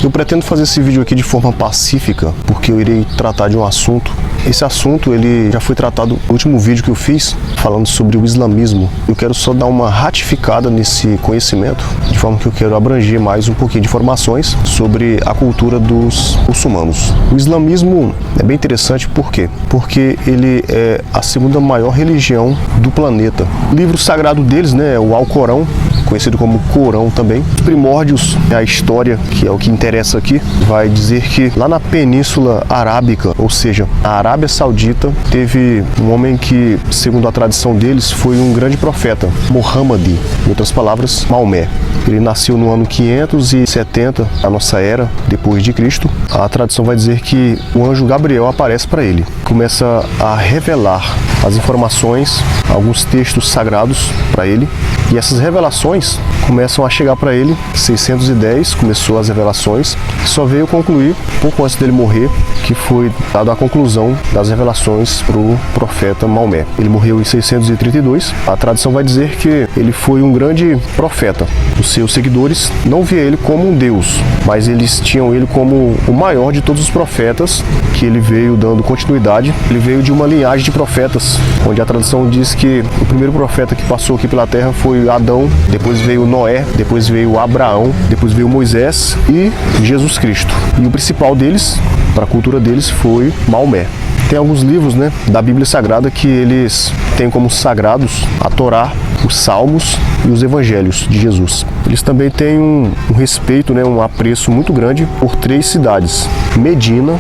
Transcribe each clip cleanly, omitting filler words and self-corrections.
Eu pretendo fazer esse vídeo aqui de forma pacífica, porque eu irei tratar de um assunto. Esse assunto ele já foi tratado no último vídeo que eu fiz, falando sobre o islamismo. Eu quero só dar uma ratificada nesse conhecimento, de forma que eu quero abranger mais um pouquinho de informações sobre a cultura dos muçulmanos. O islamismo é bem interessante, por quê? Porque ele é a segunda maior religião do planeta. O livro sagrado deles, né, é o Alcorão, conhecido como Corão também. Os primórdios, a história, que é o que interessa aqui, vai dizer que lá na Península Arábica, ou seja, a Arábia Saudita, teve um homem que, segundo a tradição deles, foi um grande profeta, Muhammad, em outras palavras, Maomé. Ele nasceu no ano 570 da nossa era, depois de Cristo. A tradição vai dizer que o anjo Gabriel aparece para ele, começa a revelar as informações, alguns textos sagrados para ele, e essas revelações começam a chegar para ele. 610 começou as revelações, só veio concluir pouco antes dele morrer, que foi dada a conclusão das revelações para o profeta Maomé. Ele morreu em 632. A tradição vai dizer que ele foi um grande profeta. Os seus seguidores não via ele como um deus, mas eles tinham ele como o maior de todos os profetas, que ele veio dando continuidade. Ele veio de uma linhagem de profetas, onde a tradição diz que o primeiro profeta que passou aqui pela terra foi Adão, depois veio Noé, depois veio Abraão, depois veio Moisés e Jesus Cristo. E o principal deles, para a cultura deles, foi Maomé. Tem alguns livros, né, da Bíblia Sagrada que eles têm como sagrados a Torá, os Salmos e os Evangelhos de Jesus. Eles também têm um respeito, né, um apreço muito grande por três cidades: Medina,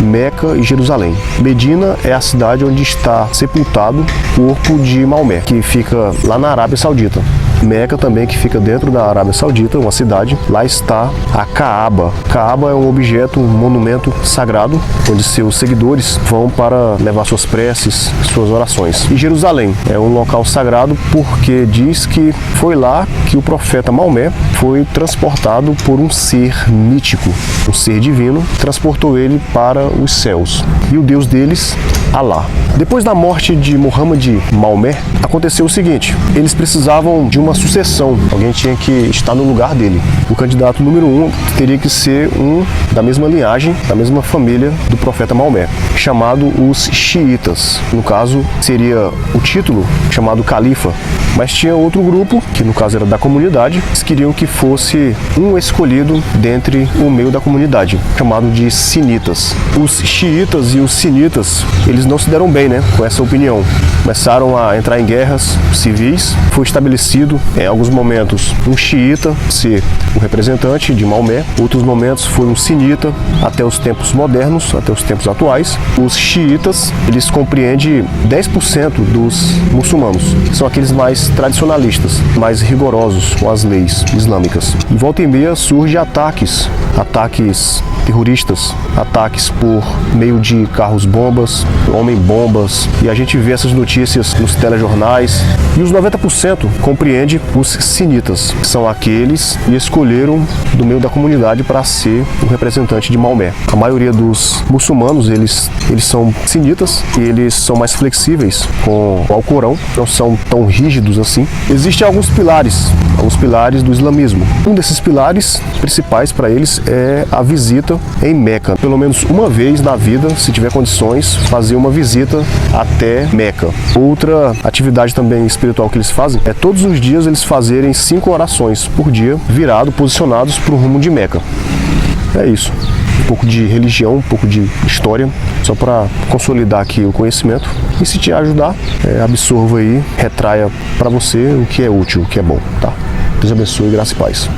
Meca e Jerusalém. Medina é a cidade onde está sepultado o corpo de Maomé, que fica lá na Arábia Saudita. Meca também, que fica dentro da Arábia Saudita, uma cidade. Lá está a Kaaba. Kaaba é um objeto, um monumento sagrado, onde seus seguidores vão para levar suas preces, suas orações. E Jerusalém é um local sagrado porque diz que foi lá que o profeta Maomé foi transportado por um ser mítico, um ser divino, transportou ele para os céus. E o Deus deles, Alá. Depois da morte de Muhammad Maomé, aconteceu o seguinte: eles precisavam de uma sucessão, alguém tinha que estar no lugar dele. O candidato número 1 teria que ser um da mesma linhagem, da mesma família do profeta Maomé, chamado os xiitas. No caso, seria o título chamado califa. Mas tinha outro grupo, que no caso era da comunidade, eles queriam que fosse um escolhido dentre o meio da comunidade, chamado de sinitas. Os xiitas e os sinitas, eles não se deram bem, né, com essa opinião. Começaram a entrar em guerras civis. Foi estabelecido, em alguns momentos, um xiita ser o representante de Maomé, outros momentos foi um sinita, até os tempos modernos, até os tempos atuais. Os xiitas, eles compreendem 10% dos muçulmanos, que são aqueles mais tradicionalistas, mais rigorosos com as leis islâmicas. E volta e meia surgem ataques terroristas, ataques por meio de carros-bombas, homem-bombas, e a gente vê essas notícias nos telejornais. E os 90% compreende os sinitas, que são aqueles que escolheram do meio da comunidade para ser o representante de Maomé. A maioria dos muçulmanos, eles são sinitas e eles são mais flexíveis com o Alcorão, não são tão rígidos assim. Existem alguns pilares do islamismo. Um desses pilares principais para eles é a visita em Meca. Pelo menos uma vez na vida, se tiver condições, fazer uma visita até Meca. Outra atividade também espiritual que eles fazem é todos os dias eles fazerem 5 orações por dia, posicionados para o rumo de Meca. É isso. Um pouco de religião, um pouco de história, só para consolidar aqui o conhecimento. E se te ajudar, absorva aí, retraia para você o que é útil, o que é bom, tá? Deus abençoe, graça e paz.